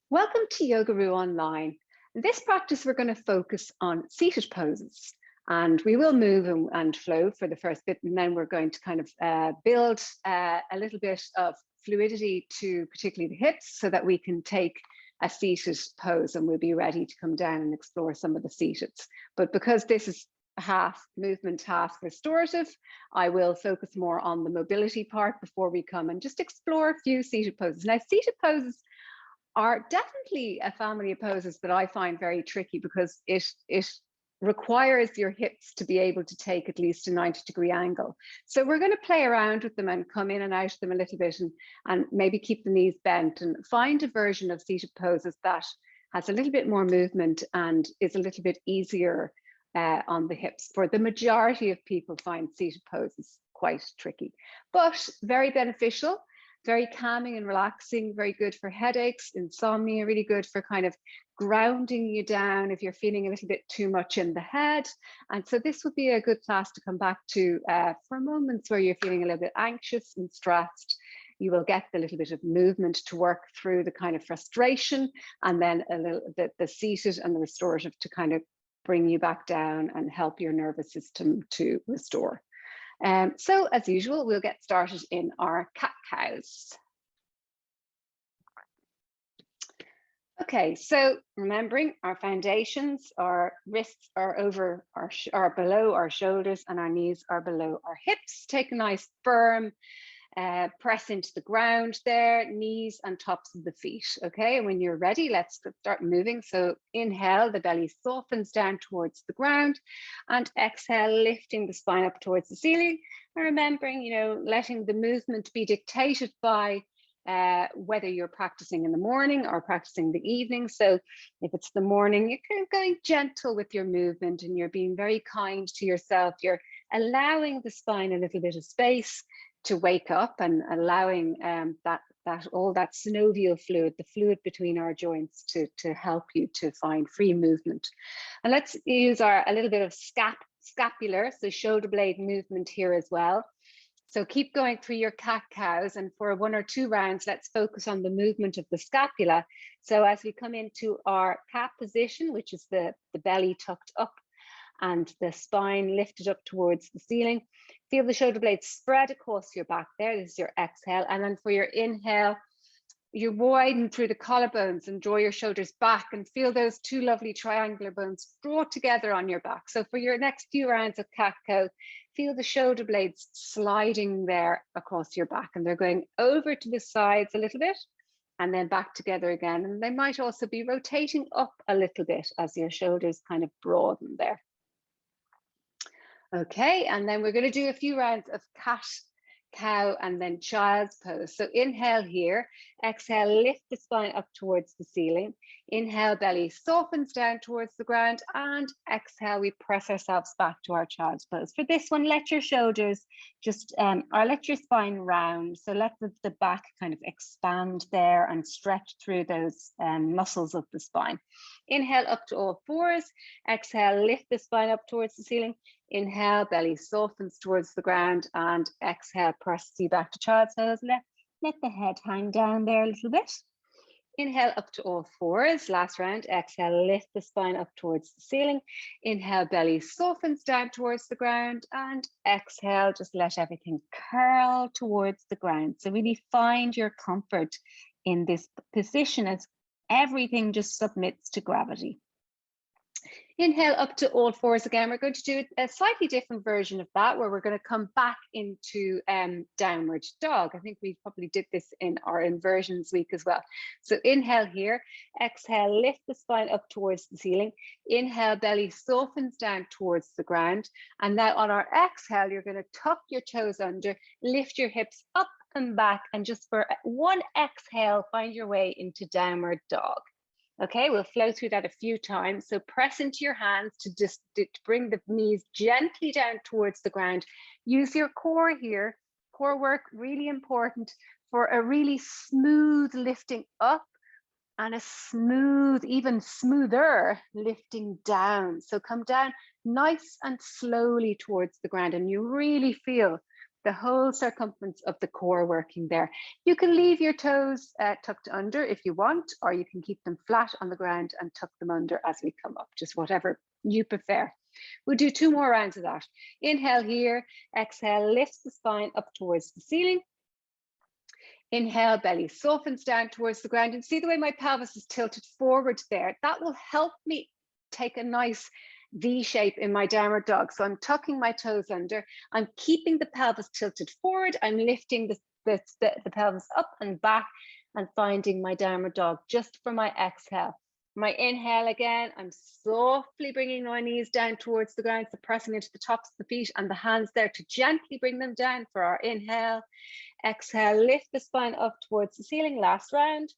Welcome to Yogaroo Online. In this practice, we're going to focus on seated poses, and we will move and flow for the first bit, and then we're going to kind of build a little bit of fluidity to particularly the hips so that we can take a seated pose and we'll be ready to come down and explore some of the seated. But because this is half movement, half restorative, I will focus more on the mobility part before we come and just explore a few seated poses. Now, seated poses are definitely a family of poses that I find very tricky because it requires your hips to be able to take at least a 90-degree angle. So we're going to play around with them and come in and out of them a little bit and maybe keep the knees bent and find a version of seated poses that has a little bit more movement and is a little bit easier on the hips. For the majority of people find seated poses quite tricky, but very beneficial. Very calming and relaxing, very good for headaches, insomnia, really good for kind of grounding you down if you're feeling a little bit too much in the head. And so this would be a good class to come back to for moments where you're feeling a little bit anxious and stressed. You will get the little bit of movement to work through the kind of frustration, and then a little bit the seated and the restorative to kind of bring you back down and help your nervous system to restore. So as usual, we'll get started in our cat-cows. Okay, so remembering our foundations, our wrists are over are below our shoulders and our knees are below our hips. Take a nice firm press into the ground there, knees and tops of the feet. Okay, and when you're ready, let's start moving. So inhale, the belly softens down towards the ground, and exhale, lifting the spine up towards the ceiling. And remembering, letting the movement be dictated by whether you're practicing in the morning or practicing the evening. So if it's the morning, you're kind of going gentle with your movement and you're being very kind to yourself. You're allowing the spine a little bit of space to wake up and allowing all that synovial fluid, the fluid between our joints, to help you to find free movement. And let's use a little bit of scapular, so shoulder blade movement here as well. So keep going through your cat-cows, and for 1 or 2 rounds, let's focus on the movement of the scapula. So as we come into our cat position, which is the belly tucked up and the spine lifted up towards the ceiling, feel the shoulder blades spread across your back there. This is your exhale. And then for your inhale, you widen through the collarbones and draw your shoulders back and feel those 2 lovely triangular bones draw together on your back. So for your next few rounds of cat-cow, feel the shoulder blades sliding there across your back, and they're going over to the sides a little bit and then back together again. And they might also be rotating up a little bit as your shoulders kind of broaden there. Okay, and then we're going to do a few rounds of cat, cow, and then child's pose. So inhale here, exhale, lift the spine up towards the ceiling. Inhale, belly softens down towards the ground, and exhale, we press ourselves back to our child's pose. For this one, let your shoulders just, or let your spine round. So let the back kind of expand there and stretch through those muscles of the spine. Inhale up to all fours, exhale, lift the spine up towards the ceiling. Inhale, belly softens towards the ground, and exhale, press you back to child's pose. Let the head hang down there a little bit. Inhale up to all fours, last round. Exhale, lift the spine up towards the ceiling. Inhale, belly softens down towards the ground, and exhale, just let everything curl towards the ground. So really find your comfort in this position as everything just submits to gravity. Inhale up to all fours again. We're going to do a slightly different version of that, where we're going to come back into downward dog. I think we probably did this in our inversions week as well. So inhale here, exhale, lift the spine up towards the ceiling. Inhale, belly softens down towards the ground. And now on our exhale, you're going to tuck your toes under, lift your hips up and back, and just for 1 exhale, find your way into downward dog. Okay, we'll flow through that a few times. So press into your hands to bring the knees gently down towards the ground. Use your core here. Core work, really important for a really smooth lifting up and a smooth, even smoother lifting down. So come down nice and slowly towards the ground, and you really feel the whole circumference of the core working there. You can leave your toes tucked under if you want, or you can keep them flat on the ground and tuck them under as we come up, just whatever you prefer. We'll do 2 more rounds of that. Inhale here, exhale, lifts the spine up towards the ceiling. Inhale, belly softens down towards the ground, and see the way my pelvis is tilted forward there. That will help me take a nice V shape in my downward dog. So I'm tucking my toes under, I'm keeping the pelvis tilted forward, I'm lifting the pelvis up and back and finding my downward dog just for my exhale. My inhale again, I'm softly bringing my knees down towards the ground, so pressing into the tops of the feet and the hands there to gently bring them down for our inhale. Exhale, lift the spine up towards the ceiling, last round.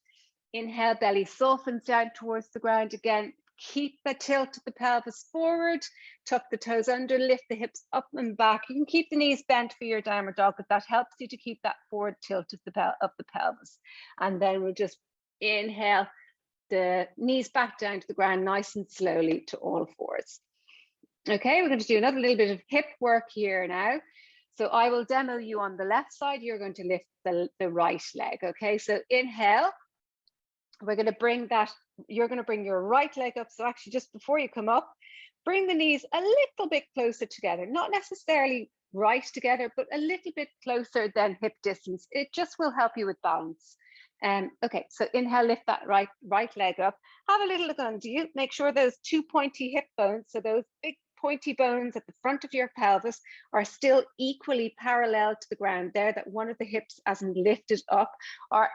Inhale, belly softens down towards the ground again. Keep the tilt of the pelvis forward, tuck the toes under, lift the hips up and back. You can keep the knees bent for your downward dog, but that helps you to keep that forward tilt of the pelvis. And then we'll just inhale, the knees back down to the ground nice and slowly to all fours. Okay, we're going to do another little bit of hip work here now. So I will demo you on the left side. You're going to lift the right leg. Okay, so inhale. We're going to bring that, you're going to bring your right leg up. So actually just before you come up, bring the knees a little bit closer together, not necessarily right together, but a little bit closer than hip distance. It just will help you with balance. Okay, so inhale, lift that right leg up. Have a little look under you. Make sure those 2 pointy hip bones, so those big pointy bones at the front of your pelvis, are still equally parallel to the ground there, that one of the hips hasn't lifted up, or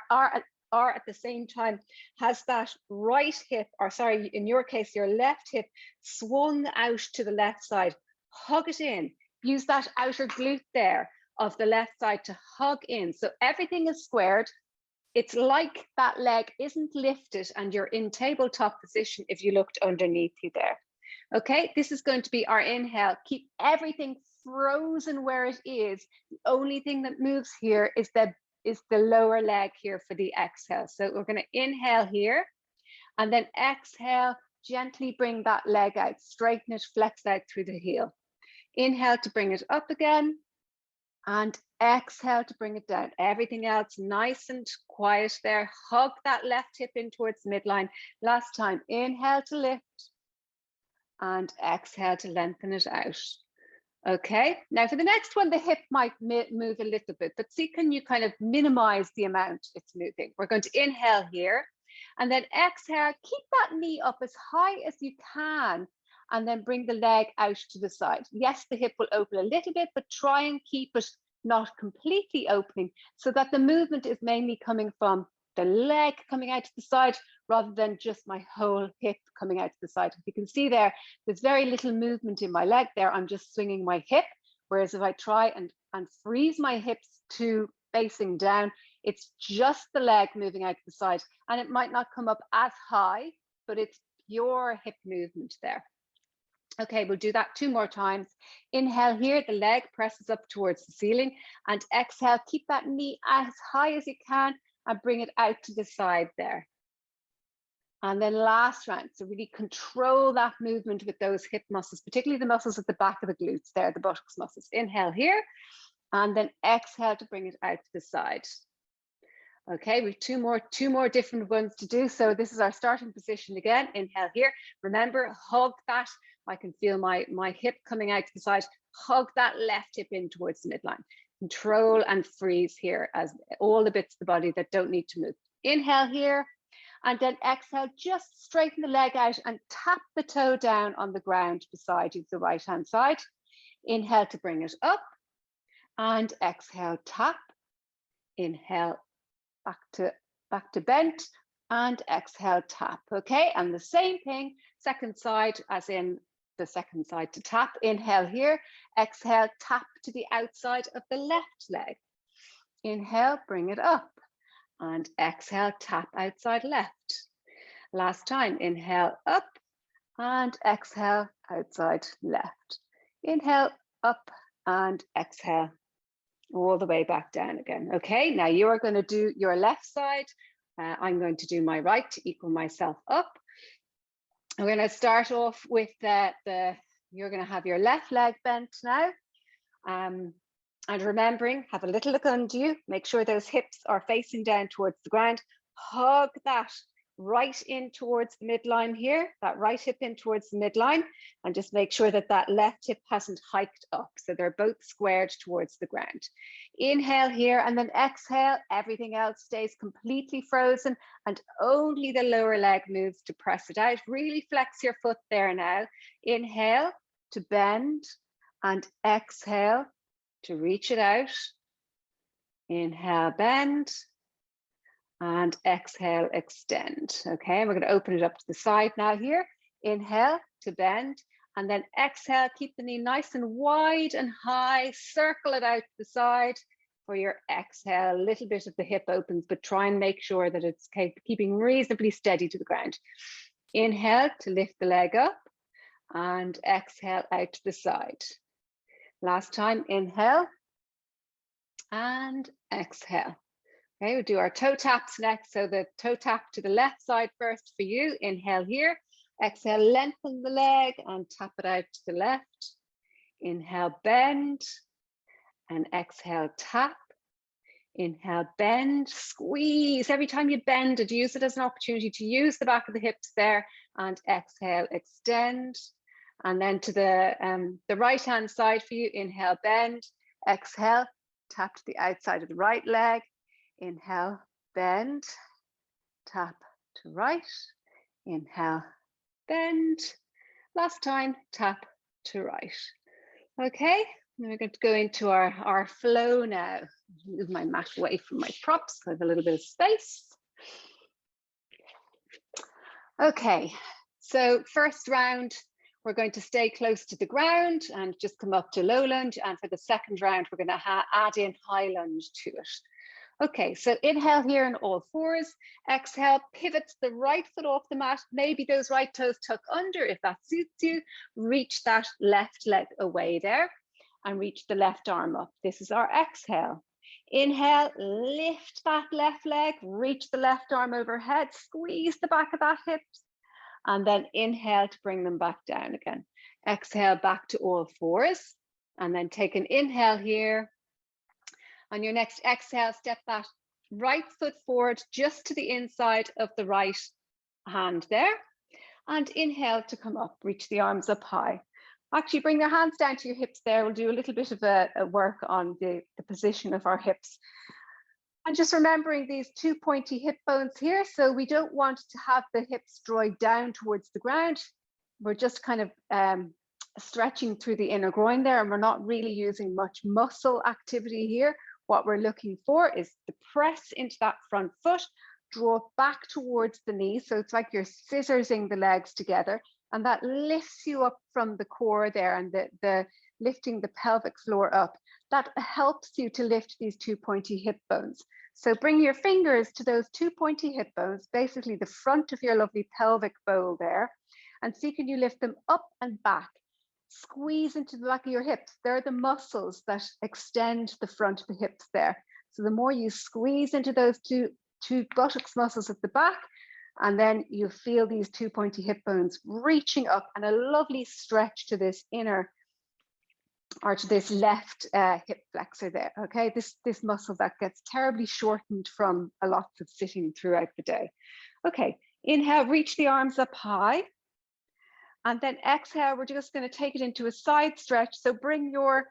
at the same time has that right hip, or sorry, in your case, your left hip swung out to the left side. Hug it in. Use that outer glute there of the left side to hug in. So everything is squared. It's like that leg isn't lifted and you're in tabletop position if you looked underneath you there. Okay, this is going to be our inhale. Keep everything frozen where it is. The only thing that moves here is the lower leg here for the exhale. So we're going to inhale here and then exhale, gently bring that leg out, straighten it, flex out through the heel. Inhale to bring it up again and exhale to bring it down. Everything else nice and quiet there. Hug that left hip in towards midline. Last time, inhale to lift and exhale to lengthen it out. Okay, now for the next one, the hip might move a little bit, but see, can you kind of minimize the amount it's moving? We're going to inhale here and then exhale, keep that knee up as high as you can and then bring the leg out to the side. Yes, the hip will open a little bit, but try and keep it not completely opening so that the movement is mainly coming from the leg coming out to the side rather than just my whole hip coming out to the side. If you can see there, there's very little movement in my leg there. I'm just swinging my hip. Whereas if I try and freeze my hips to facing down, it's just the leg moving out to the side. And it might not come up as high, but it's pure hip movement there. Okay, we'll do that 2 more times. Inhale here, the leg presses up towards the ceiling, and exhale, keep that knee as high as you can and bring it out to the side there. And then last round, so really control that movement with those hip muscles, particularly the muscles at the back of the glutes there, the buttocks muscles. Inhale here, and then exhale to bring it out to the side. Okay, we've two more different ones to do. So this is our starting position again. Inhale here. Remember, hug that. I can feel my hip coming out to the side. Hug that left hip in towards the midline. Control and freeze here as all the bits of the body that don't need to move. Inhale here. And then exhale, just straighten the leg out and tap the toe down on the ground beside you, the right hand side. Inhale to bring it up. And exhale, tap. Inhale. Back to bent and exhale, tap. Okay, and the same thing, second side, as in the second side to tap. Inhale here, exhale, tap to the outside of the left leg. Inhale, bring it up and exhale, tap outside left. Last time, inhale up and exhale outside left. Inhale up and exhale all the way back down again. Okay, now you are going to do your left side. I'm going to do my right to equal myself up. I'm going to start off with you're going to have your left leg bent now. And remembering, have a little look under you, make sure those hips are facing down towards the ground. Hug that right in towards the midline here, that right hip in towards the midline, and just make sure that that left hip hasn't hiked up. So they're both squared towards the ground. Inhale here, and then exhale. Everything else stays completely frozen, and only the lower leg moves to press it out. Really flex your foot there now. Inhale to bend, and exhale to reach it out. Inhale, bend, and exhale, extend. Okay, we're going to open it up to the side now here. Inhale to bend, and then exhale, keep the knee nice and wide and high, circle it out to the side. For your exhale, a little bit of the hip opens, but try and make sure that it's keeping reasonably steady to the ground. Inhale to lift the leg up, and exhale out to the side. Last time, inhale and exhale. Okay, we'll do our toe taps next. So the toe tap to the left side first for you. Inhale here. Exhale, lengthen the leg and tap it out to the left. Inhale, bend, and exhale, tap. Inhale, bend, squeeze. Every time you bend it, use it as an opportunity to use the back of the hips there, and exhale, extend. And then to the right-hand side for you, inhale, bend, exhale, tap to the outside of the right leg. Inhale, bend, tap to right. Inhale, bend. Last time, tap to right. Okay, and we're going to go into our flow now. Move my mat away from my props so I have a little bit of space. Okay, so first round, we're going to stay close to the ground and just come up to low lunge. And for the second round, we're going to add in high lunge to it. Okay, so inhale here in all fours. Exhale, pivot the right foot off the mat. Maybe those right toes tuck under if that suits you. Reach that left leg away there and reach the left arm up. This is our exhale. Inhale, lift that left leg, reach the left arm overhead, squeeze the back of that hip, and then inhale to bring them back down again. Exhale back to all fours, and then take an inhale here. On your next exhale, step that right foot forward just to the inside of the right hand there, and inhale to come up, reach the arms up high. Actually, bring your hands down to your hips there. We'll do a little bit of a work on the position of our hips. And just remembering these two pointy hip bones here. So we don't want to have the hips draw down towards the ground. We're just kind of stretching through the inner groin there, and we're not really using much muscle activity here. What we're looking for is the press into that front foot, draw back towards the knee. So it's like you're scissorsing the legs together, and that lifts you up from the core there, and the lifting the pelvic floor up. That helps you to lift these two pointy hip bones. So bring your fingers to those two pointy hip bones, basically the front of your lovely pelvic bowl there, and see, can you lift them up and back? Squeeze into the back of your hips. They're the muscles that extend the front of the hips there. So the more you squeeze into those two buttocks muscles at the back, and then you feel these two pointy hip bones reaching up, and a lovely stretch to this inner, or to this left hip flexor there. Okay, this muscle that gets terribly shortened from a lot of sitting throughout the day. Okay, inhale, reach the arms up high. And then exhale, we're just going to take it into a side stretch. So bring your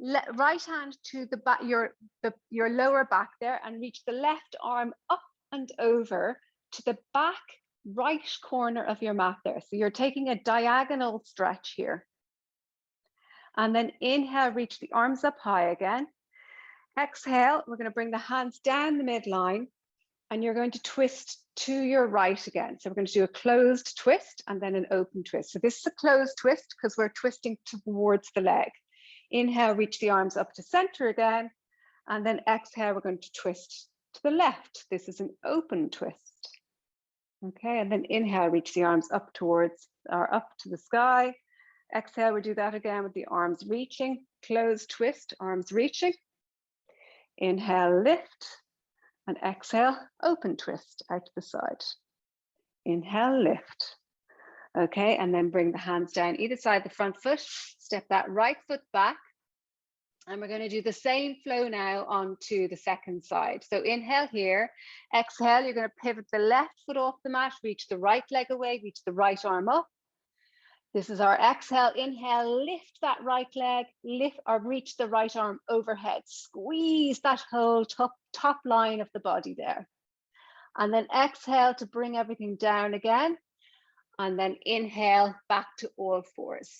right hand to the back, your lower back there, and reach the left arm up and over to the back right corner of your mat there. So you're taking a diagonal stretch here. And then inhale, reach the arms up high again. Exhale, we're going to bring the hands down the midline, and you're going to twist to your right again. So we're going to do a closed twist and then an open twist. So this is a closed twist because we're twisting towards the leg. Inhale, reach the arms up to center again. And then exhale, we're going to twist to the left. This is an open twist. Okay, and then inhale, reach the arms up towards, or up to the sky. Exhale, we do that again with the arms reaching. Closed twist, arms reaching. Inhale, lift. And exhale, open twist out to the side. Inhale, lift. Okay, and then bring the hands down either side of the front foot. Step that right foot back And we're going to do the same flow now onto the second side. So inhale here, exhale, you're going to pivot the left foot off the mat, reach the right leg away, reach the right arm up. This is our exhale. Inhale, lift that right leg, lift or reach the right arm overhead. Squeeze that whole top line of the body there. And then exhale to bring everything down again. And then inhale back to all fours.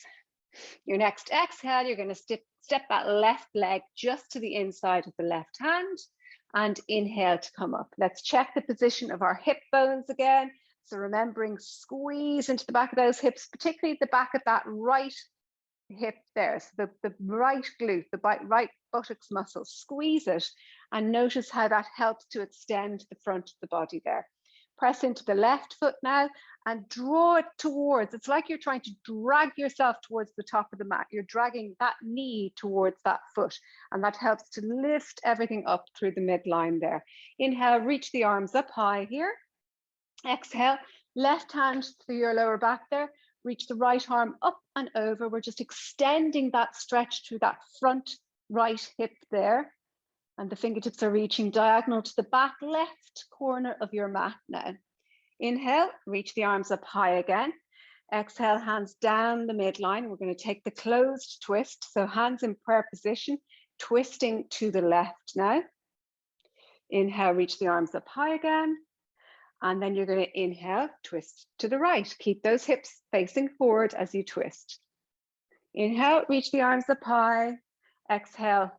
Your next exhale, you're going to step that left leg just to the inside of the left hand and inhale to come up. Let's check the position of our hip bones again. So remembering, squeeze into the back of those hips, particularly the back of that right hip there. So the right glute, the right buttocks muscle, squeeze it and notice how that helps to extend the front of the body there. Press into the left foot now and draw it towards, it's like you're trying to drag yourself towards the top of the mat. You're dragging that knee towards that foot, and that helps to lift everything up through the midline there. Inhale, reach the arms up high here. Exhale, left hand through your lower back there. Reach the right arm up and over. We're just extending that stretch through that front right hip there. And the fingertips are reaching diagonal to the back left corner of your mat now. Inhale, reach the arms up high again. Exhale, hands down the midline. We're going to take the closed twist. So hands in prayer position, twisting to the left now. Inhale, reach the arms up high again. And then you're going to inhale, twist to the right. Keep those hips facing forward as you twist. Inhale, reach the arms up high. Exhale,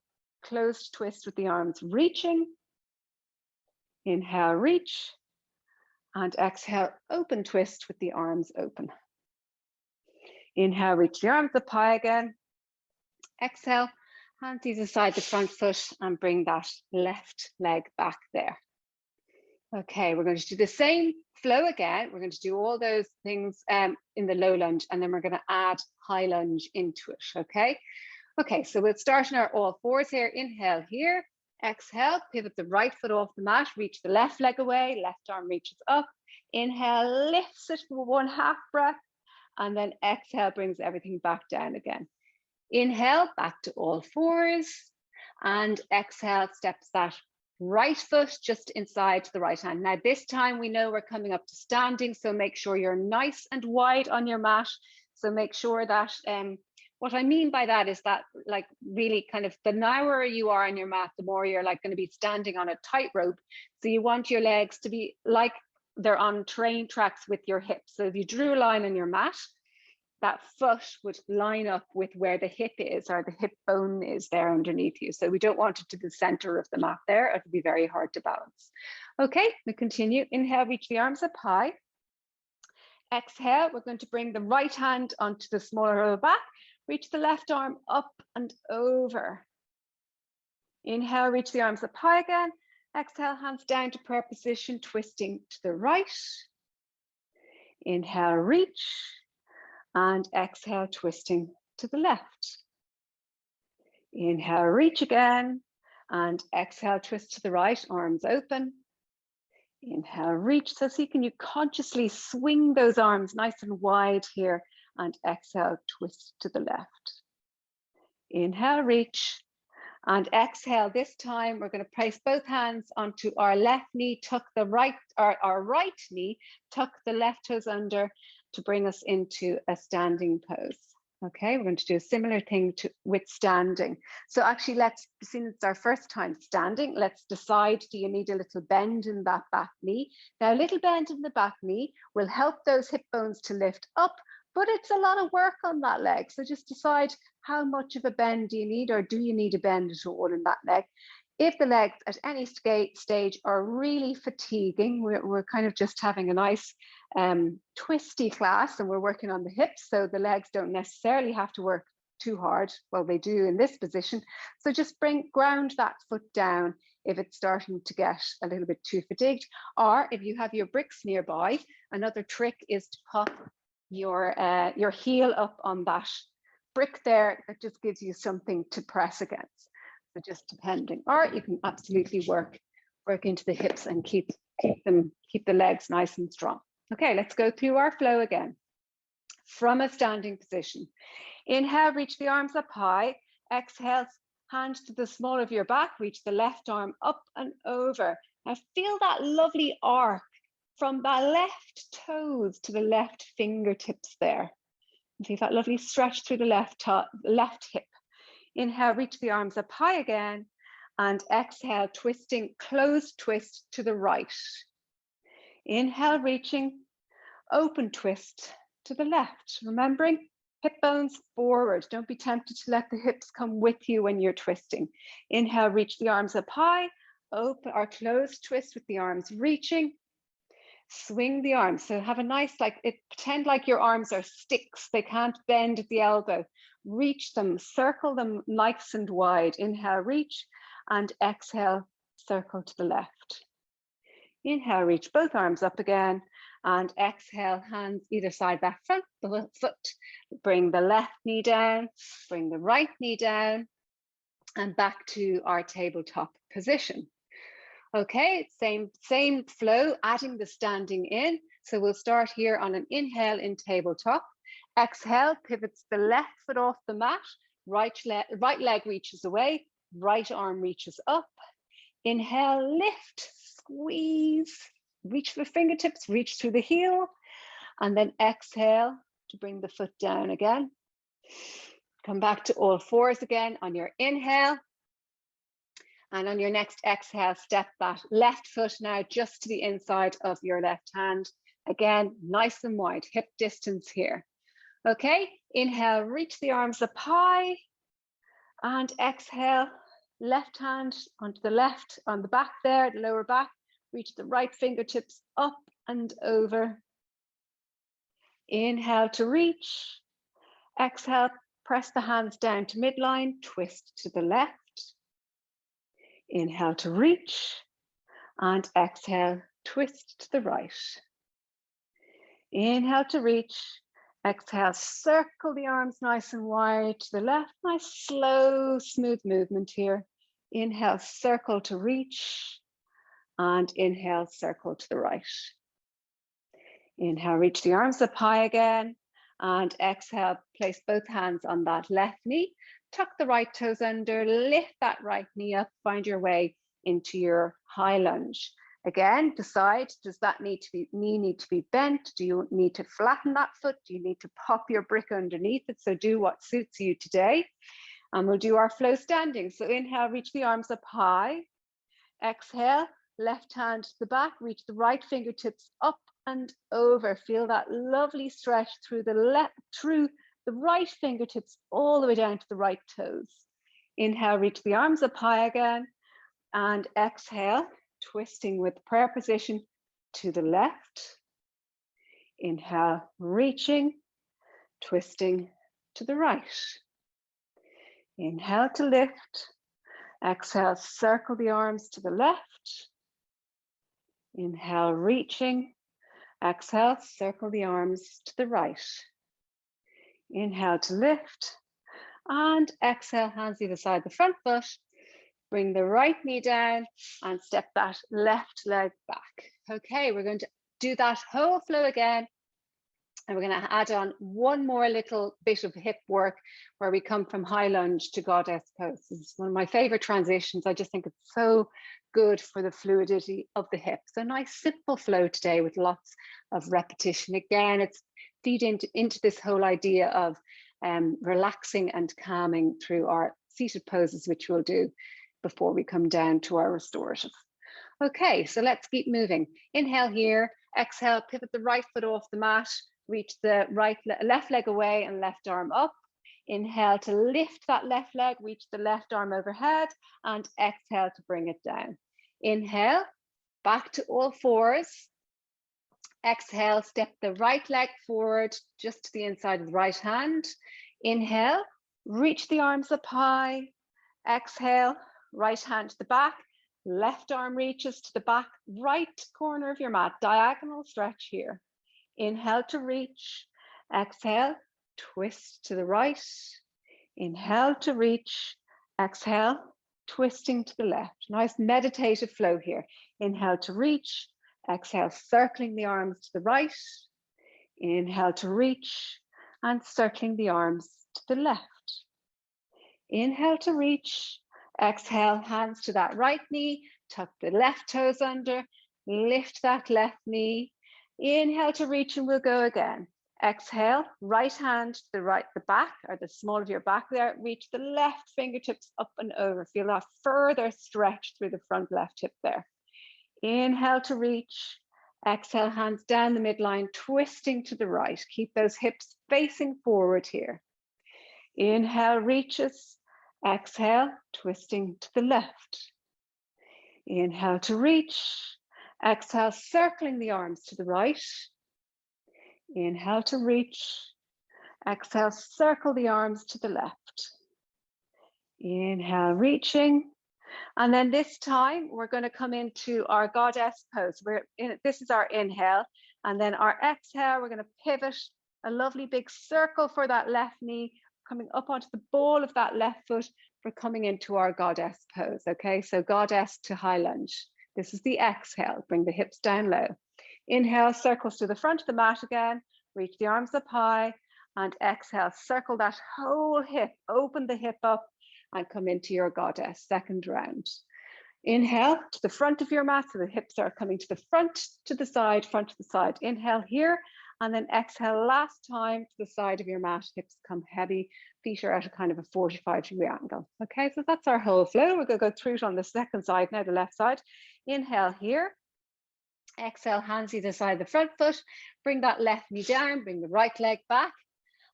closed twist with the arms reaching. Inhale, reach. And exhale, open twist with the arms open. Inhale, reach the arms up high again. Exhale, hands either side the front foot and bring that left leg back there. Okay, we're going to do the same flow again. We're going to do all those things in the low lunge, and then we're going to add high lunge into it, okay? Okay, so we'll start in our all fours here. Inhale here, exhale, pivot the right foot off the mat, reach the left leg away, left arm reaches up. Inhale, lifts it for 1/2 breath, and then exhale, brings everything back down again. Inhale, back to all fours, and exhale, steps that right foot just inside the right hand. Now this time we know we're coming up to standing, so make sure you're nice and wide on your mat. So make sure that, what I mean by that is that, like, really kind of the narrower you are on your mat, the more you're like going to be standing on a tightrope. So you want your legs to be like they're on train tracks with your hips. So if you drew a line on your mat, that foot would line up with where the hip is, or the hip bone is there underneath you. So we don't want it to the center of the mat there. It'll be very hard to balance. Okay, we continue. Inhale, reach the arms up high. Exhale, we're going to bring the right hand onto the smaller lower back. Reach the left arm up and over. Inhale, reach the arms up high again. Exhale, hands down to prayer position, twisting to the right. Inhale, reach. And exhale, twisting to the left. Inhale, reach again. And exhale, twist to the right, arms open. Inhale, reach. So you consciously swing those arms nice and wide here. And exhale, twist to the left. Inhale, reach. And exhale, this time we're going to place both hands onto our left knee, tuck the right, our right knee, tuck the left toes under to bring us into a standing pose. Okay, we're going to do a similar thing with standing. So actually, since it's our first time standing, let's decide, do you need a little bend in that back knee? Now, a little bend in the back knee will help those hip bones to lift up, but it's a lot of work on that leg. So just decide, how much of a bend do you need, or do you need a bend at all in that leg? If the legs at any stage are really fatiguing, we're kind of just having a nice twisty class, and we're working on the hips, so the legs don't necessarily have to work too hard. Well, they do in this position. So just ground that foot down if it's starting to get a little bit too fatigued. Or if you have your bricks nearby, another trick is to pop your heel up on that brick there. That just gives you something to press against. So just depending, or you can absolutely work into the hips and keep the legs nice and strong. Okay, let's go through our flow again. From a standing position. Inhale, reach the arms up high. Exhale, hand to the small of your back, reach the left arm up and over. Now feel that lovely arc from the left toes to the left fingertips there. Feel that lovely stretch through the left hip. Inhale, reach the arms up high again, and exhale, twisting, closed twist to the right. Inhale, reaching, open twist to the left. Remembering, hip bones forward. Don't be tempted to let the hips come with you when you're twisting. Inhale, reach the arms up high, open or closed twist with the arms reaching. Swing the arms. So have a nice, pretend like your arms are sticks. They can't bend at the elbow. Reach them, circle them nice and wide. Inhale, reach, and exhale, circle to the left. Inhale, reach both arms up again, and exhale, hands either side back front, the foot. Bring the left knee down, bring the right knee down, and back to our tabletop position. Okay, same flow, adding the standing in. So we'll start here on an inhale in tabletop. Exhale, pivots the left foot off the mat, right leg reaches away, right arm reaches up. Inhale, lift, squeeze, reach for the fingertips, reach through the heel, and then exhale to bring the foot down again. Come back to all fours again on your inhale. And on your next exhale, step that left foot now just to the inside of your left hand. Again, nice and wide, hip distance here. Okay, inhale, reach the arms up high, and exhale, left hand onto the left, on the back there, the lower back, reach the right fingertips up and over. Inhale to reach, exhale, press the hands down to midline, twist to the left. Inhale to reach, and exhale, twist to the right. Inhale to reach, exhale, circle the arms nice and wide to the left. Nice, slow, smooth movement here. Inhale, circle to reach, and inhale, circle to the right. Inhale, reach the arms up high again, and exhale, place both hands on that left knee. Tuck the right toes under, lift that right knee up, find your way into your high lunge. Again, decide, does that knee need to be bent? Do you need to flatten that foot? Do you need to pop your brick underneath it? So do what suits you today. And we'll do our flow standing. So inhale, reach the arms up high. Exhale, left hand to the back, reach the right fingertips up and over. Feel that lovely stretch through the right fingertips all the way down to the right toes. Inhale, reach the arms up high again, and exhale, twisting with prayer position to the left. Inhale, reaching, twisting to the right. Inhale to lift. Exhale, circle the arms to the left. Inhale, reaching. Exhale, circle the arms to the right. Inhale to lift, and exhale, hands either side the front foot. Bring the right knee down and step that left leg back. Okay, we're going to do that whole flow again. And we're going to add on one more little bit of hip work where we come from high lunge to goddess pose. This is one of my favorite transitions. I just think it's so good for the fluidity of the hip. So nice simple flow today with lots of repetition. Again, it's feed into this whole idea of relaxing and calming through our seated poses, which we'll do before we come down to our restorative. Okay, so let's keep moving. Inhale here, exhale, pivot the right foot off the mat, reach the left leg away and left arm up. Inhale to lift that left leg, reach the left arm overhead, and exhale to bring it down. Inhale, back to all fours. Exhale, step the right leg forward just to the inside of the right hand. Inhale, reach the arms up high. Exhale, right hand to the back. Left arm reaches to the back right corner of your mat. Diagonal stretch here. Inhale to reach. Exhale, twist to the right. Inhale to reach. Exhale, twisting to the left. Nice meditative flow here. Inhale to reach. Exhale, circling the arms to the right. Inhale to reach and circling the arms to the left. Inhale to reach. Exhale, hands to that right knee. Tuck the left toes under. Lift that left knee. Inhale to reach, and we'll go again. Exhale, right hand to the back, or the small of your back there. Reach the left fingertips up and over. Feel that further stretch through the front left hip there. Inhale to reach. Exhale, hands down the midline, twisting to the right. Keep those hips facing forward here. Inhale, reaches. Exhale, twisting to the left. Inhale to reach. Exhale, circling the arms to the right. Inhale to reach. Exhale, circle the arms to the left. Inhale, reaching. And then this time we're going to come into our goddess pose. This is our inhale. And then our exhale, we're going to pivot a lovely big circle for that left knee, coming up onto the ball of that left foot for coming into our goddess pose. Okay, so goddess to high lunge. This is the exhale. Bring the hips down low. Inhale, circles to the front of the mat again. Reach the arms up high. And exhale, circle that whole hip. Open the hip up and come into your goddess, second round. Inhale to the front of your mat, so the hips are coming to the front, to the side, front to the side. Inhale here, and then exhale last time to the side of your mat. Hips come heavy, feet are at a kind of a 45-degree angle. Okay, so that's our whole flow. We're going to go through it on the second side now, the left side. Inhale here. Exhale, hands either side of the front foot. Bring that left knee down, bring the right leg back.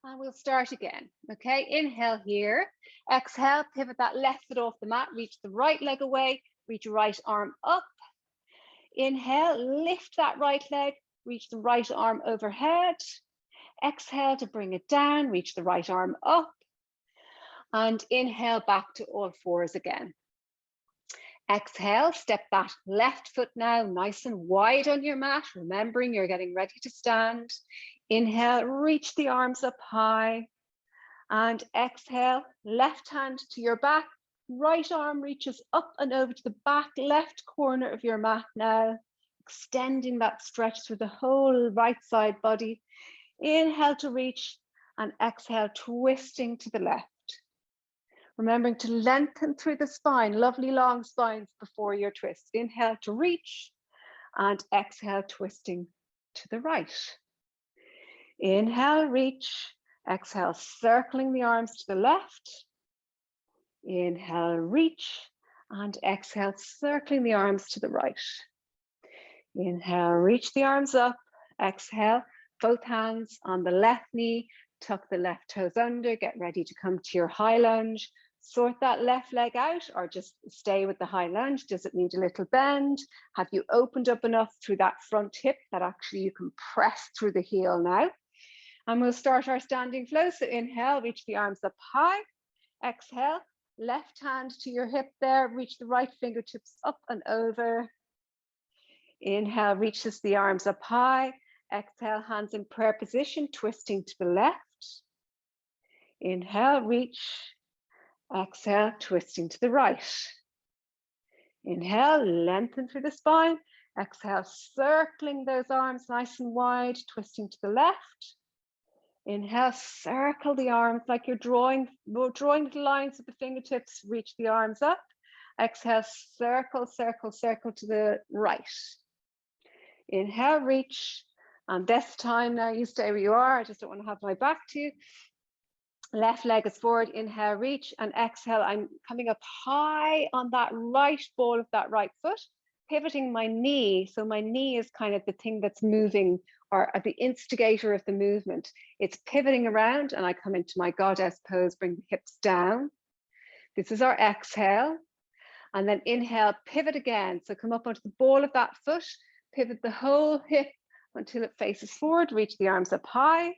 And we'll start again. Okay, inhale here. Exhale, pivot that left foot off the mat, reach the right leg away, reach your right arm up. Inhale, lift that right leg, reach the right arm overhead. Exhale to bring it down, reach the right arm up. And inhale back to all fours again. Exhale, step that left foot now nice and wide on your mat, remembering you're getting ready to stand. Inhale, reach the arms up high. And exhale, left hand to your back, right arm reaches up and over to the back left corner of your mat now, extending that stretch through the whole right side body. Inhale to reach, and exhale, twisting to the left. Remembering to lengthen through the spine, lovely long spines before your twist. Inhale to reach, and exhale, twisting to the right. Inhale, reach. Exhale, circling the arms to the left. Inhale, reach, and exhale, circling the arms to the right. Inhale, reach the arms up. Exhale, both hands on the left knee. Tuck the left toes under. Get ready to come to your high lunge. Sort that left leg out, or just stay with the high lunge. Does it need a little bend? Have you opened up enough through that front hip that actually you can press through the heel now? And we'll start our standing flow. So inhale, reach the arms up high. Exhale, left hand to your hip there. Reach the right fingertips up and over. Inhale, reaches the arms up high. Exhale, hands in prayer position, twisting to the left. Inhale, reach. Exhale, twisting to the right. Inhale, lengthen through the spine. Exhale, circling those arms nice and wide, twisting to the left. Inhale, circle the arms like you're drawing little lines with the fingertips, reach the arms up. Exhale, circle, circle, circle to the right. Inhale, reach. And this time now you stay where you are. I just don't want to have my back to you. Left leg is forward, inhale, reach, and exhale. I'm coming up high on that right ball of that right foot, pivoting my knee. So my knee is kind of the thing that's moving, or the instigator of the movement. It's pivoting around, and I come into my goddess pose, bring the hips down. This is our exhale. And then inhale, pivot again. So come up onto the ball of that foot, pivot the whole hip until it faces forward, reach the arms up high.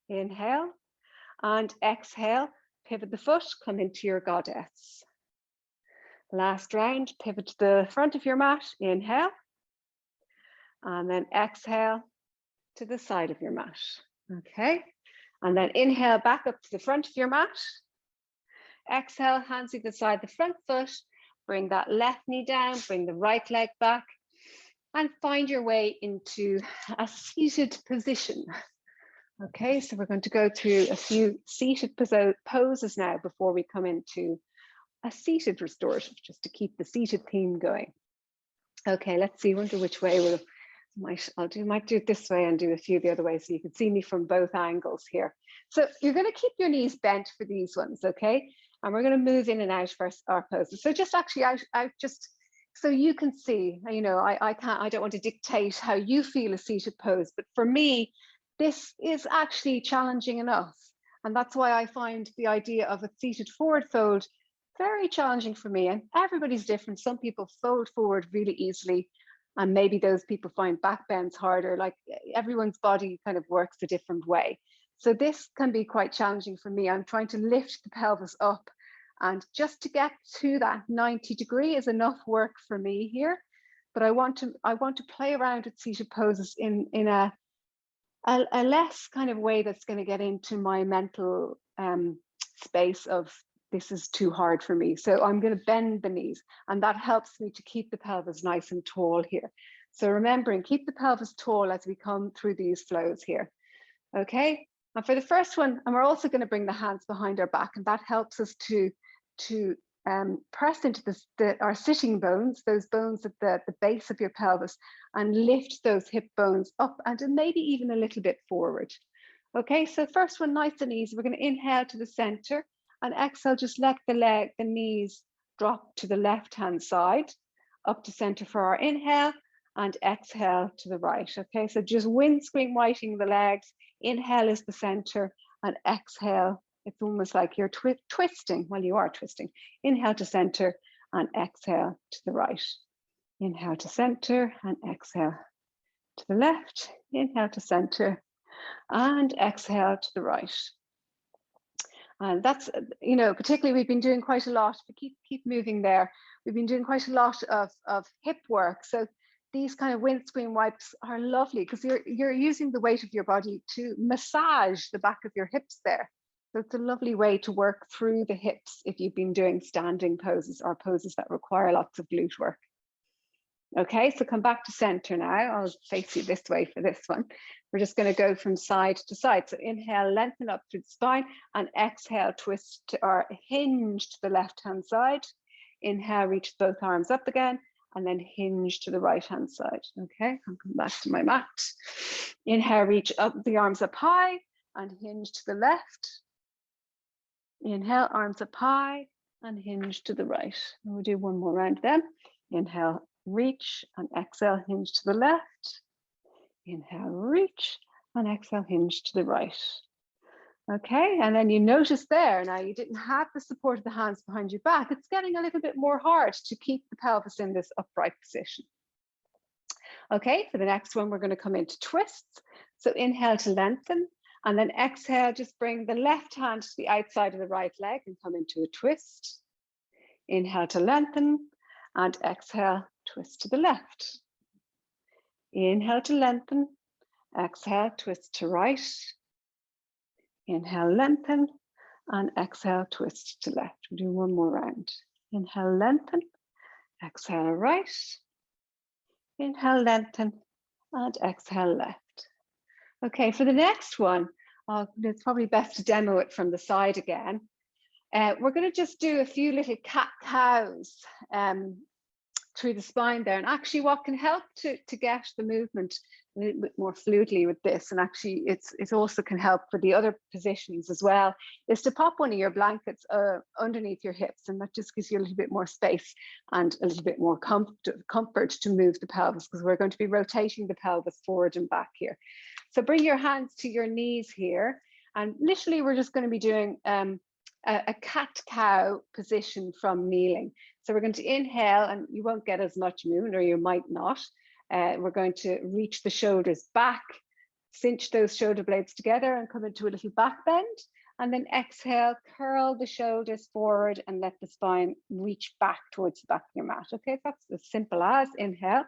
Inhale. And exhale, pivot the foot, come into your goddess. Last round, pivot to the front of your mat, inhale. And then exhale to the side of your mat. Okay. And then inhale back up to the front of your mat. Exhale, hands either side the front foot. Bring that left knee down, bring the right leg back, and find your way into a seated position. Okay, so we're going to go through a few seated poses now before we come into a seated restorative, just to keep the seated theme going. Okay, let's see, wonder which way might do it this way and do a few the other way so you can see me from both angles here. So you're going to keep your knees bent for these ones, okay? And we're going to move in and out for our poses. So just actually out just so you can see, you know, I don't want to dictate how you feel a seated pose, but for me, this is actually challenging enough. And that's why I find the idea of a seated forward fold very challenging for me. And everybody's different. Some people fold forward really easily, and maybe those people find back bends harder. Like everyone's body kind of works a different way. So this can be quite challenging for me. I'm trying to lift the pelvis up, and just to get to that 90 degree is enough work for me here. But I want to play around with seated poses in a less kind of way that's going to get into my mental space of this is too hard for me. So I'm going to bend the knees, and that helps me to keep the pelvis nice and tall here. So remembering, keep the pelvis tall as we come through these flows here. Okay, and for the first one, and we're also going to bring the hands behind our back, and that helps us to press into our sitting bones, those bones at the base of your pelvis, and lift those hip bones up and maybe even a little bit forward. Okay, so first one, nice and easy. We're going to inhale to the center and exhale, just let the knees drop to the left-hand side, up to center for our inhale, and exhale to the right. Okay, so just windscreen whiting the legs. Inhale is the center, and exhale, it's almost like you're twisting. Well, you are twisting. Inhale to center and exhale to the right. Inhale to center and exhale to the left. Inhale to center and exhale to the right. And that's, you know, particularly we've been doing quite a lot, keep moving there. We've been doing quite a lot of hip work. So these kind of windscreen wipes are lovely because you're using the weight of your body to massage the back of your hips there. So it's a lovely way to work through the hips if you've been doing standing poses or poses that require lots of glute work. Okay, so come back to center now. I'll face you this way for this one. We're just going to go from side to side. So inhale, lengthen up through the spine, and exhale, twist or hinge to the left-hand side. Inhale, reach both arms up again, and then hinge to the right-hand side. Okay, I'll come back to my mat. Inhale, reach up the arms up high and hinge to the left. Inhale, arms up high and hinge to the right. And we'll do one more round then. Inhale, reach, and exhale, hinge to the left. Inhale, reach, and exhale, hinge to the right. Okay, and then you notice there, now you didn't have the support of the hands behind your back. It's getting a little bit more hard to keep the pelvis in this upright position. Okay, for the next one, we're going to come into twists. So inhale to lengthen, and then exhale, just bring the left hand to the outside of the right leg and come into a twist. Inhale to lengthen, and exhale, twist to the left. Inhale to lengthen, exhale, twist to right. Inhale, lengthen, and exhale, twist to left. We'll do one more round. Inhale, lengthen, exhale, right. Inhale, lengthen, and exhale, left. Okay, for the next one, it's probably best to demo it from the side again. We're going to just do a few little cat-cows through the spine there. And actually what can help to get the movement a little bit more fluidly with this, and actually it also can help for the other positions as well, is to pop one of your blankets underneath your hips, and that just gives you a little bit more space and a little bit more comfort to move the pelvis, because we're going to be rotating the pelvis forward and back here. So bring your hands to your knees here, and literally we're just going to be doing a cat-cow position from kneeling. So we're going to inhale, and you won't get as much movement, or you might not. We're going to reach the shoulders back, cinch those shoulder blades together and come into a little back bend. And then exhale, curl the shoulders forward and let the spine reach back towards the back of your mat. Okay, that's as simple as inhale.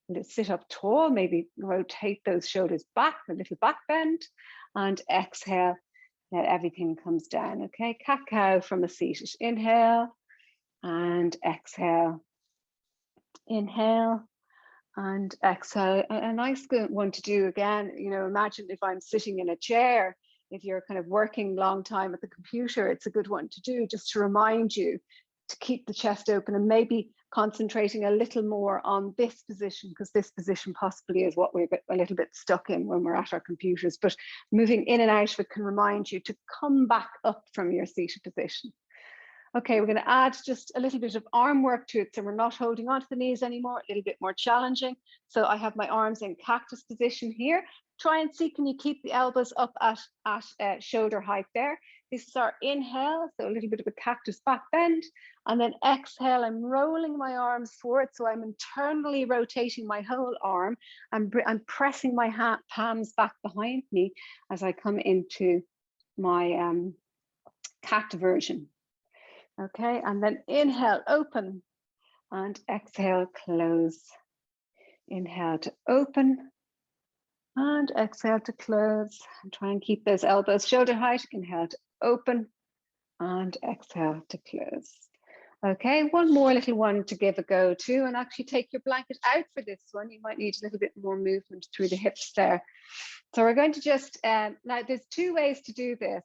Let's sit up tall, maybe rotate those shoulders back, a little back bend, and exhale, let everything comes down. Okay, cat-cow from a seated. Inhale and exhale. Inhale And exhale. A nice good one to do again, you know, imagine if I'm sitting in a chair, if you're kind of working long time at the computer, it's a good one to do just to remind you to keep the chest open and maybe concentrating a little more on this position, because this position possibly is what we're a little bit stuck in when we're at our computers. But moving in and out of it can remind you to come back up from your seated position. Okay, we're going to add just a little bit of arm work to it. So we're not holding onto the knees anymore, a little bit more challenging. So I have my arms in cactus position here. Try and see, can you keep the elbows up at shoulder height there? This is our inhale, so a little bit of a cactus back bend. And then exhale, I'm rolling my arms forward. So I'm internally rotating my whole arm. I'm pressing my palms back behind me as I come into my cat version. Okay, and then inhale, open, and exhale, close. Inhale to open, and exhale to close. And try and keep those elbows shoulder height. Inhale to open, and exhale to close. Okay, one more little one to give a go to, and actually take your blanket out for this one. You might need a little bit more movement through the hips there. So we're going to just, now there's two ways to do this.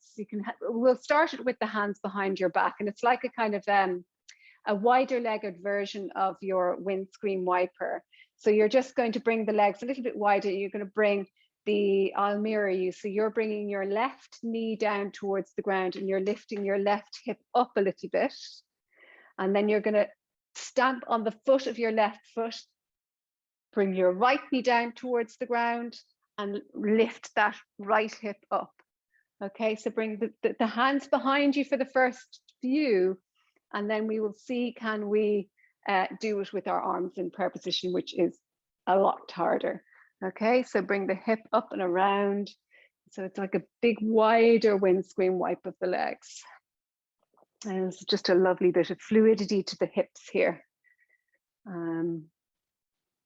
We'll start it with the hands behind your back, and it's like a kind of a wider legged version of your windscreen wiper. So you're just going to bring the legs a little bit wider. You're going to bring I'll mirror you. So you're bringing your left knee down towards the ground and you're lifting your left hip up a little bit. And then you're going to stamp on the foot of your left foot, bring your right knee down towards the ground and lift that right hip up. Okay, so bring the hands behind you for the first few, and then we will see, can we do it with our arms in prayer position, which is a lot harder. Okay, so bring the hip up and around. So it's like a big wider windscreen wipe of the legs. And it's just a lovely bit of fluidity to the hips here.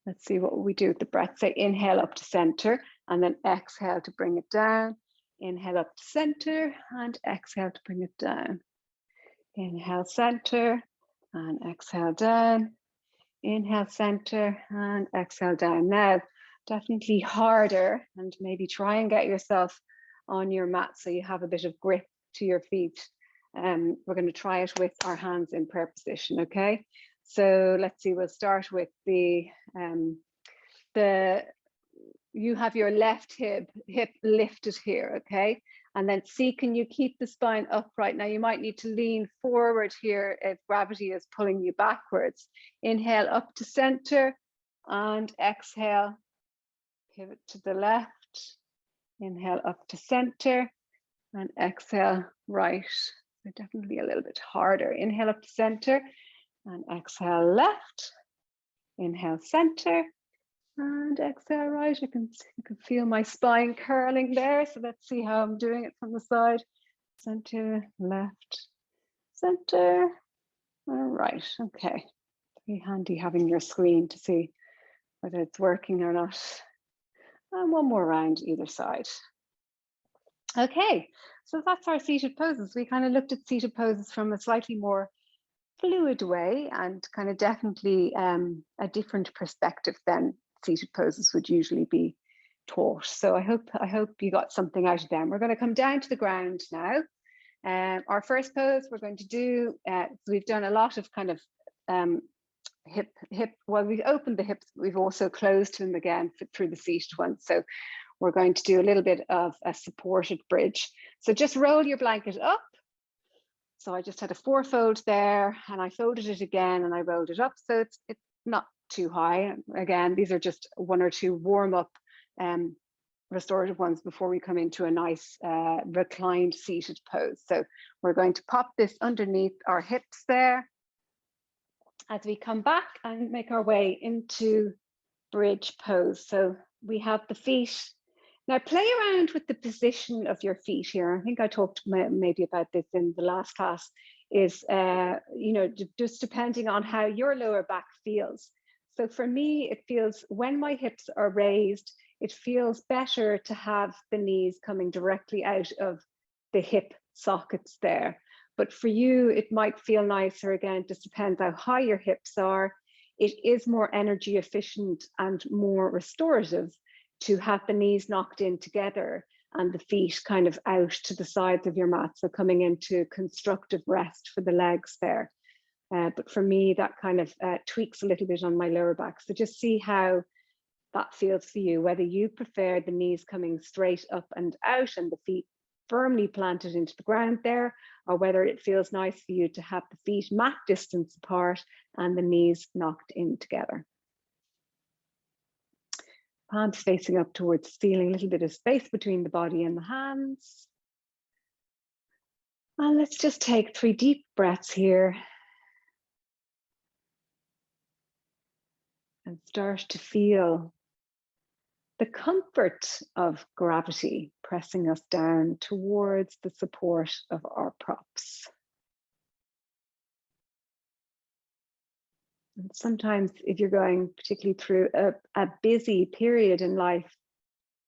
Let's see what we do with the breath. Say inhale up to center and then exhale to bring it down. Inhale up to center and exhale to bring it down. Inhale center and exhale down. Inhale center and exhale down. Now, definitely harder, and maybe try and get yourself on your mat so you have a bit of grip to your feet. We're going to try it with our hands in prayer position, okay? So let's see, we'll start with you have your left hip lifted here, okay? And then see, can you keep the spine upright? Now you might need to lean forward here if gravity is pulling you backwards. Inhale up to center and exhale, pivot to the left. Inhale up to center and exhale right. So definitely a little bit harder. Inhale up to center and exhale left. Inhale center and exhale right. I can feel my spine curling there. So let's see how I'm doing it from the side. Center, left, center, and right. Okay. Very handy having your screen to see whether it's working or not. And one more round either side. Okay, so that's our seated poses. We kind of looked at seated poses from a slightly more fluid way, and kind of definitely a different perspective than seated poses would usually be taught. So I hope you got something out of them. We're going to come down to the ground now. Our first pose we're going to do, we've done a lot of kind of hip, well, we've opened the hips, but we've also closed them again through the seated one. So we're going to do a little bit of a supported bridge. So just roll your blanket up. So I just had a fourfold there and I folded it again and I rolled it up. So it's not too high. Again, these are just one or two warm up restorative ones before we come into a nice reclined seated pose. So we're going to pop this underneath our hips there as we come back and make our way into bridge pose. So we have the feet. Now play around with the position of your feet here. I think I talked maybe about this in the last class, is, you know, just depending on how your lower back feels. So for me, it feels when my hips are raised, it feels better to have the knees coming directly out of the hip sockets there. But for you, it might feel nicer. Again, it just depends how high your hips are. it is more energy efficient and more restorative to have the knees knocked in together and the feet kind of out to the sides of your mat. So coming into constructive rest for the legs there. But for me, that kind of tweaks a little bit on my lower back. So just see how that feels for you, whether you prefer the knees coming straight up and out and the feet firmly planted into the ground there, or whether it feels nice for you to have the feet mat distance apart and the knees knocked in together. Palms facing up towards the ceiling, a little bit of space between the body and the hands. And let's just take 3 deep breaths here. And start to feel the comfort of gravity pressing us down towards the support of our props. And sometimes if you're going particularly through a busy period in life,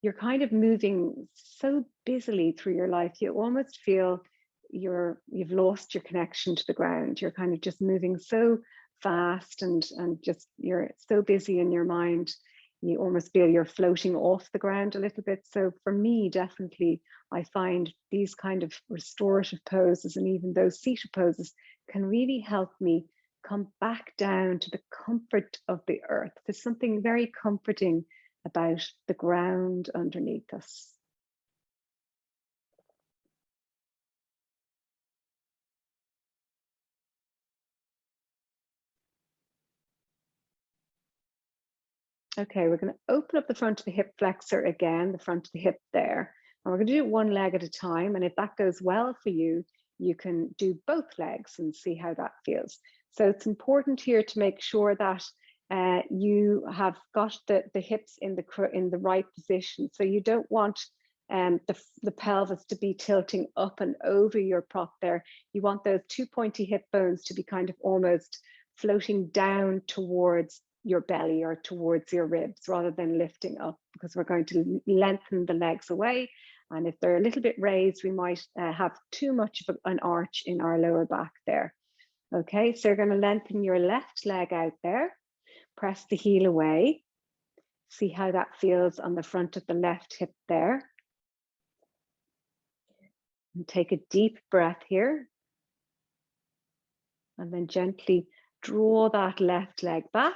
you're kind of moving so busily through your life, you almost feel you've lost your connection to the ground. You're kind of just moving so fast and just you're so busy in your mind, you almost feel you're floating off the ground a little bit. So for me, definitely, I find these kind of restorative poses and even those seated poses can really help me come back down to the comfort of the earth. There's something very comforting about the ground underneath us. Okay, we're going to open up the front of the hip flexor again, the front of the hip there. And we're going to do it one leg at a time. And if that goes well for you, you can do both legs and see how that feels. So it's important here to make sure that you have got the hips in the right position. So you don't want the pelvis to be tilting up and over your prop there. You want those 2 pointy hip bones to be kind of almost floating down towards your belly or towards your ribs rather than lifting up, because we're going to lengthen the legs away. And if they're a little bit raised, we might have too much of an arch in our lower back there. Okay, so you're going to lengthen your left leg out there, press the heel away, see how that feels on the front of the left hip there. And take a deep breath here. And then gently draw that left leg back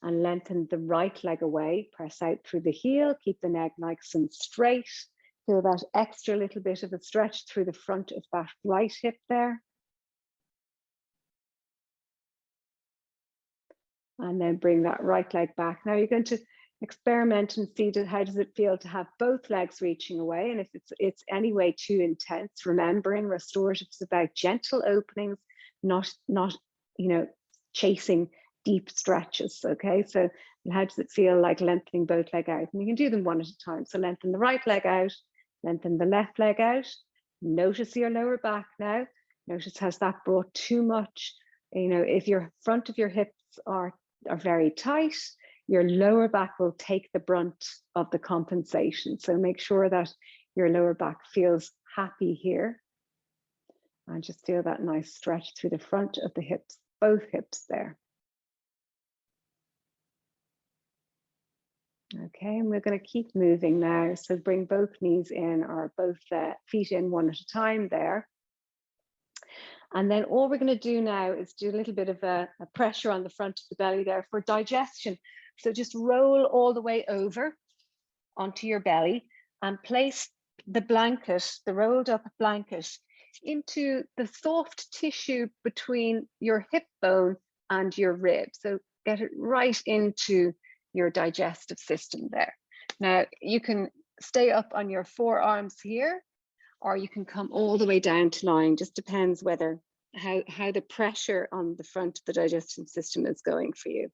and lengthen the right leg away. Press out through the heel, keep the neck nice and straight. Feel that extra little bit of a stretch through the front of that right hip there. And then bring that right leg back. Now you're going to experiment and see how does it feel to have both legs reaching away. And if it's anyway too intense, remembering restorative is about gentle openings, not chasing deep stretches. Okay, so how does it feel like lengthening both legs out? And you can do them one at a time. So lengthen the right leg out, lengthen the left leg out. Notice your lower back now. Notice has that brought too much. If your front of your hips are very tight, your lower back will take the brunt of the compensation. So make sure that your lower back feels happy here. And just feel that nice stretch through the front of the hips, both hips there. Okay, and we're going to keep moving now. So bring both knees in or both feet in one at a time there. And then all we're going to do now is do a little bit of a pressure on the front of the belly there for digestion. So just roll all the way over onto your belly and place the blanket, the rolled up blanket, into the soft tissue between your hip bone and your rib. So get it right into your digestive system there. Now you can stay up on your forearms here, or you can come all the way down to lying. Just depends whether how the pressure on the front of the digestive system is going for you.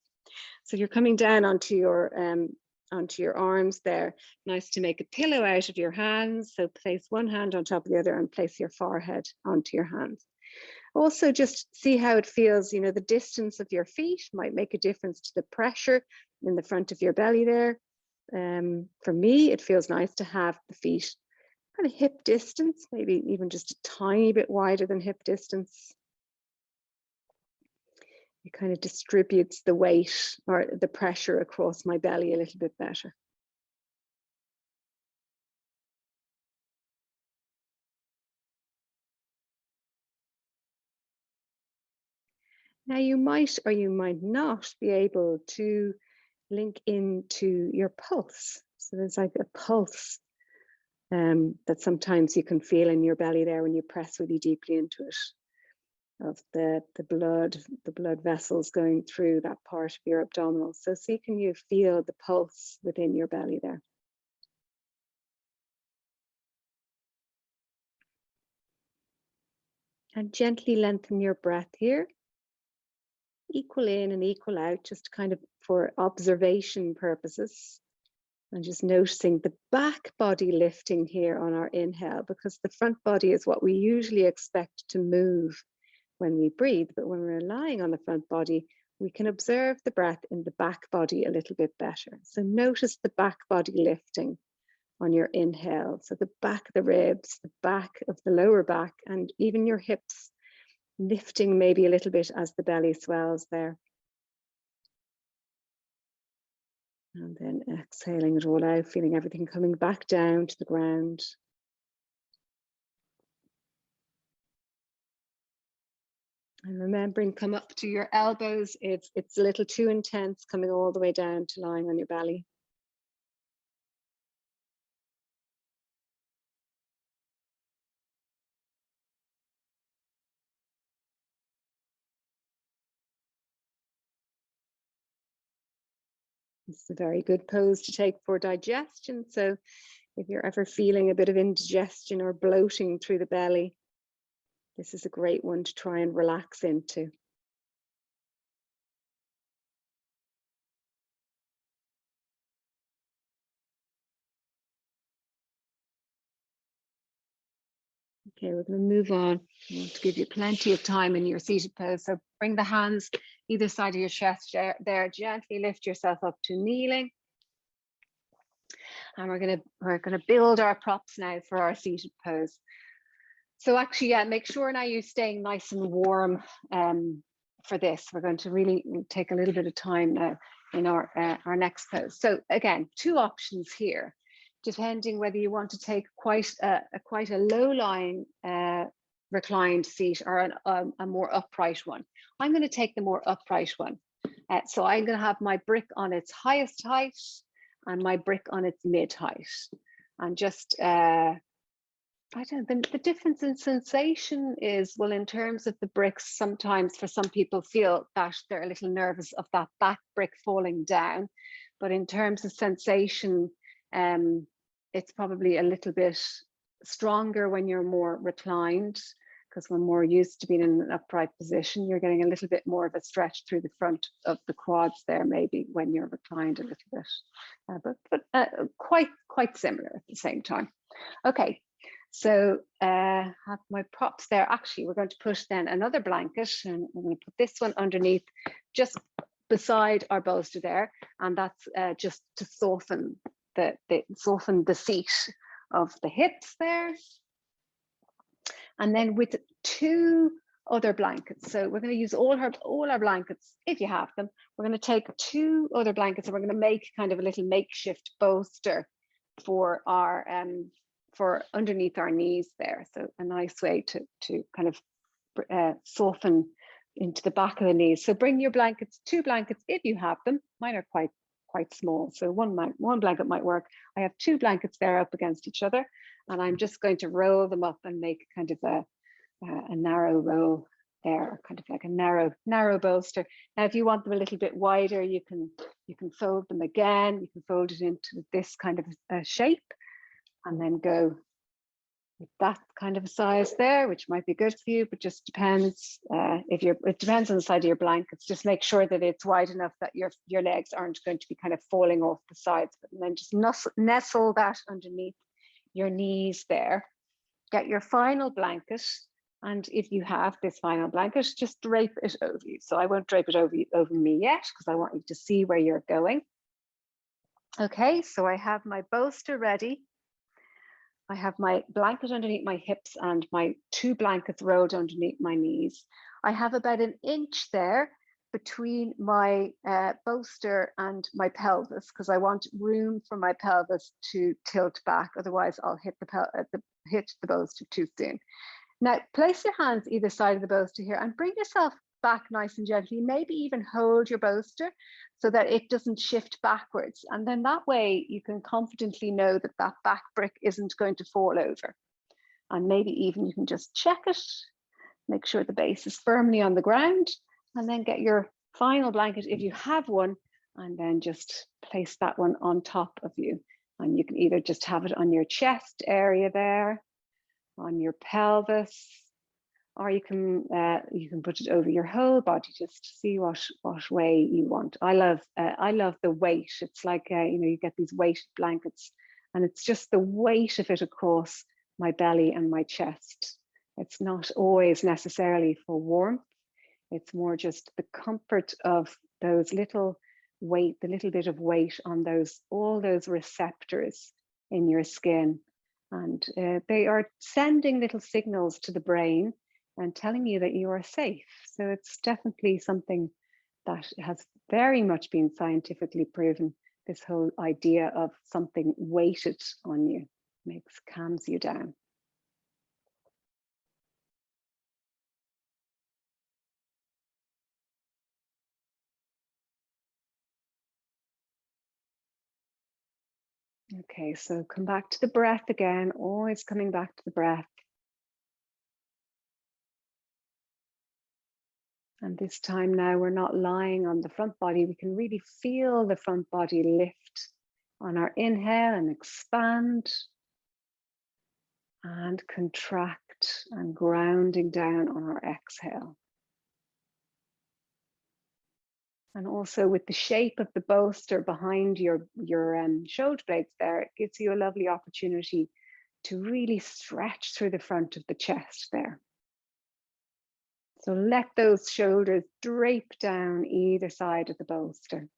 So you're coming down onto your arms there. Nice to make a pillow out of your hands. So place one hand on top of the other and place your forehead onto your hands. Also just see how it feels. The distance of your feet might make a difference to the pressure in the front of your belly there. For me, it feels nice to have the feet kind of hip distance, maybe even just a tiny bit wider than hip distance. It kind of distributes the weight or the pressure across my belly a little bit better. Now you might or you might not be able to link into your pulse. So there's like a pulse that sometimes you can feel in your belly there when you press really deeply into it, of the blood vessels going through that part of your abdominal. So can you feel the pulse within your belly there? And gently lengthen your breath here. Equal in and equal out, just kind of for observation purposes. And just noticing the back body lifting here on our inhale, because the front body is what we usually expect to move when we breathe. But when we're lying on the front body, we can observe the breath in the back body a little bit better. So notice the back body lifting on your inhale. So the back of the ribs, the back of the lower back, and even your hips lifting maybe a little bit as the belly swells there. And then exhaling it all out, feeling everything coming back down to the ground. And remembering, come up to your elbows. It's a little too intense coming all the way down to lying on your belly. It's a very good pose to take for digestion. So if you're ever feeling a bit of indigestion or bloating through the belly, this is a great one to try and relax into. Okay, we're going to move on. I want to give you plenty of time in your seated pose. So bring the hands either side of your chest there. Gently lift yourself up to kneeling. And we're gonna build our props now for our seated pose. So actually, yeah, make sure now you're staying nice and warm for this. We're going to really take a little bit of time now in our next pose. So again, two options here, depending whether you want to take quite a low-lying reclined seat or a more upright one. I'm going to take the more upright one. So I'm going to have my brick on its highest height and my brick on its mid height. And just, I don't know, the difference in sensation is, well, in terms of the bricks, sometimes for some people feel that they're a little nervous of that back brick falling down. But in terms of sensation, it's probably a little bit stronger when you're more reclined, because we're more used to being in an upright position. You're getting a little bit more of a stretch through the front of the quads there, maybe when you're reclined a little bit, but quite similar at the same time. Okay, so have my props there. Actually, we're going to push then another blanket, and we're going to put this one underneath, just beside our bolster there, and that's just to soften the seat of the hips there. And then with two other blankets, so we're going to use all our blankets if you have them. We're going to take two other blankets and we're going to make kind of a little makeshift bolster for our for underneath our knees there. So a nice way to kind of soften into the back of the knees. So bring your blankets, two blankets if you have them. Mine are quite small, so one blanket might work. I have two blankets there up against each other, and I'm just going to roll them up and make kind of a narrow roll there, kind of like a narrow bolster. Now, if you want them a little bit wider, you can fold them again. You can fold it into this kind of a shape, and then go with that kind of a size there, which might be good for you, but just depends. It depends on the side of your blankets. Just make sure that it's wide enough that your legs aren't going to be kind of falling off the sides, but then just nestle that underneath your knees there. Get your final blanket, and if you have this final blanket, just drape it over you. So I won't drape it over me yet, because I want you to see where you're going. Okay, so I have my bolster ready. I have my blanket underneath my hips and my two blankets rolled underneath my knees. I have about an inch there between my bolster and my pelvis, because I want room for my pelvis to tilt back. Otherwise, I'll hit the bolster too soon. Now, place your hands either side of the bolster here and bring yourself back nice and gently. Maybe even hold your bolster so that it doesn't shift backwards. And then that way you can confidently know that that back brick isn't going to fall over. And maybe even you can just check it, make sure the base is firmly on the ground, and then get your final blanket if you have one, and then just place that one on top of you. And you can either just have it on your chest area there, on your pelvis, or you can put it over your whole body. Just see what way you want. I love the weight. It's like you get these weighted blankets, and it's just the weight of it across my belly and my chest. It's not always necessarily for warmth. It's more just the comfort of those little weight, the little bit of weight on all those receptors in your skin. And they are sending little signals to the brain and telling you that you are safe. So it's definitely something that has very much been scientifically proven. This whole idea of something weighted on you calms you down. Okay, so come back to the breath again, always coming back to the breath. And this time now we're not lying on the front body. We can really feel the front body lift on our inhale and expand and contract and grounding down on our exhale. And also with the shape of the bolster behind your shoulder blades there, it gives you a lovely opportunity to really stretch through the front of the chest there. So let those shoulders drape down either side of the bolster.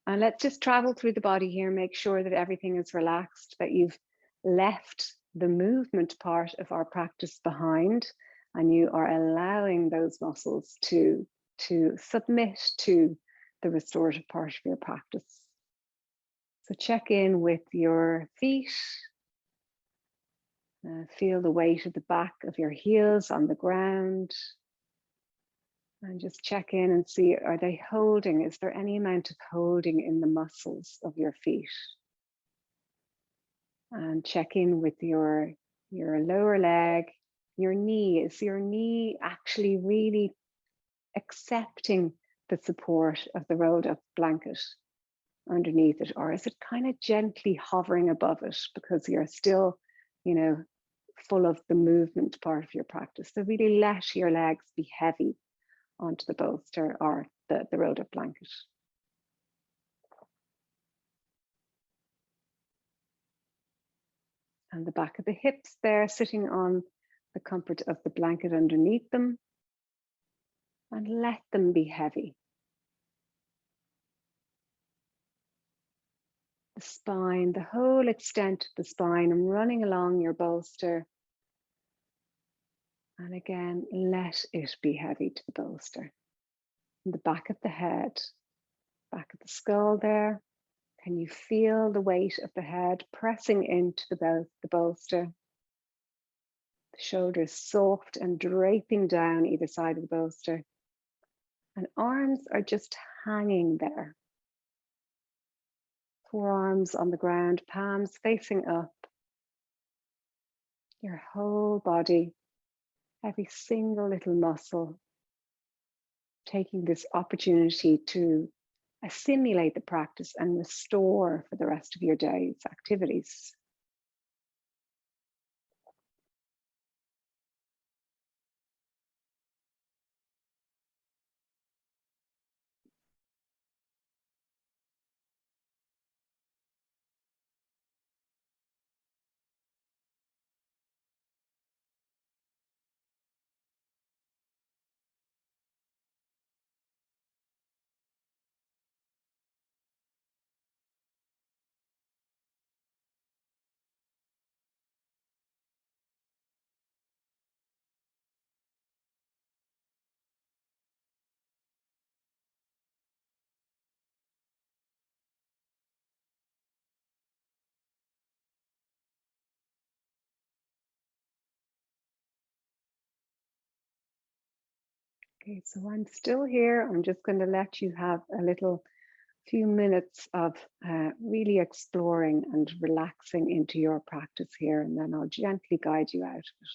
And let's just travel through the body here, make sure that everything is relaxed, that you've left the movement part of our practice behind, and you are allowing those muscles to submit to the restorative part of your practice. So check in with your feet. Feel the weight of the back of your heels on the ground. And just check in and see, are they holding? Is there any amount of holding in the muscles of your feet? And check in with your lower leg, your knee. Is your knee actually really accepting the support of the rolled up blanket underneath it? Or is it kind of gently hovering above it because you're still, full of the movement part of your practice? So really let your legs be heavy onto the bolster or the rolled up blanket. And the back of the hips there, sitting on the comfort of the blanket underneath them, and let them be heavy. The spine, the whole extent of the spine, and running along your bolster. And again, let it be heavy to the bolster. And the back of the head, back of the skull there. Can you feel the weight of the head pressing into the bolster? The shoulders soft and draping down either side of the bolster. And arms are just hanging there. Forearms on the ground, palms facing up. Your whole body, every single little muscle, taking this opportunity to assimilate the practice and restore for the rest of your day's activities. Okay, so I'm still here. I'm just going to let you have a little few minutes of really exploring and relaxing into your practice here, and then I'll gently guide you out of it.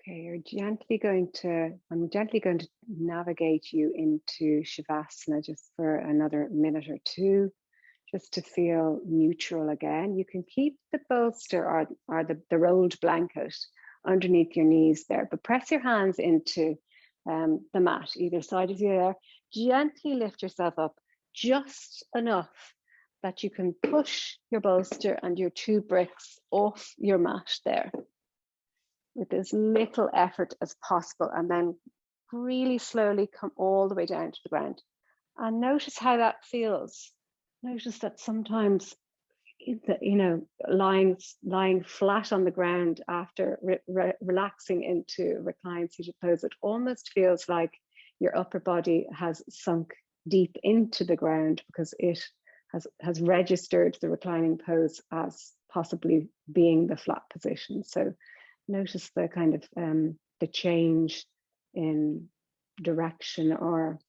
Okay, I'm gently going to navigate you into Shavasana just for another minute or two, just to feel neutral again. You can keep the bolster or the rolled blanket underneath your knees there, but press your hands into the mat, either side of you there. Gently lift yourself up just enough that you can push your bolster and your two bricks off your mat there with as little effort as possible, and then really slowly come all the way down to the ground. And notice how that feels. Notice that sometimes, lying flat on the ground after relaxing into reclined seated pose, it almost feels like your upper body has sunk deep into the ground because it has registered the reclining pose as possibly being the flat position. So notice the kind of the change in direction or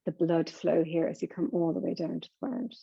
the blood flow here as you come all the way down to the ground.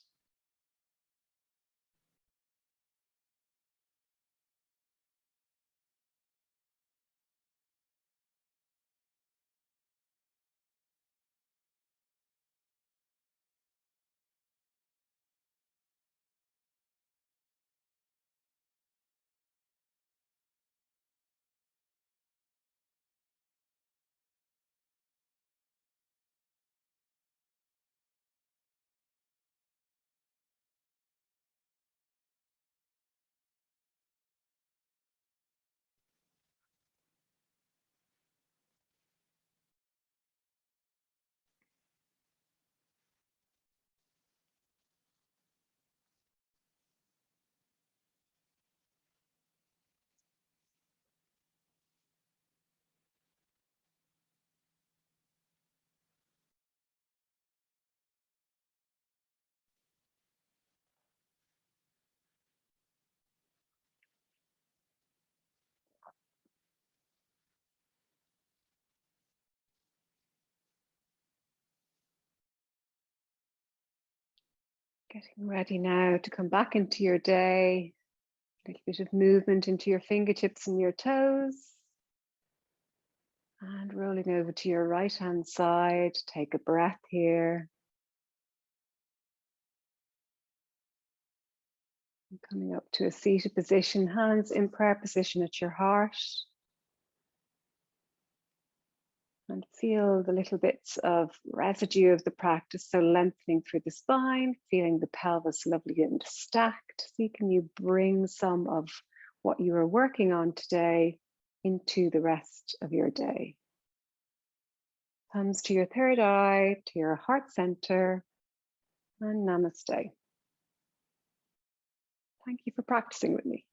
Getting ready now to come back into your day. A little bit of movement into your fingertips and your toes. And rolling over to your right hand side, take a breath here. And coming up to a seated position, hands in prayer position at your heart. And feel the little bits of residue of the practice, so lengthening through the spine, feeling the pelvis lovely and stacked. See, can you bring some of what you are working on today into the rest of your day? Thumbs to your third eye, to your heart center, and namaste. Thank you for practicing with me.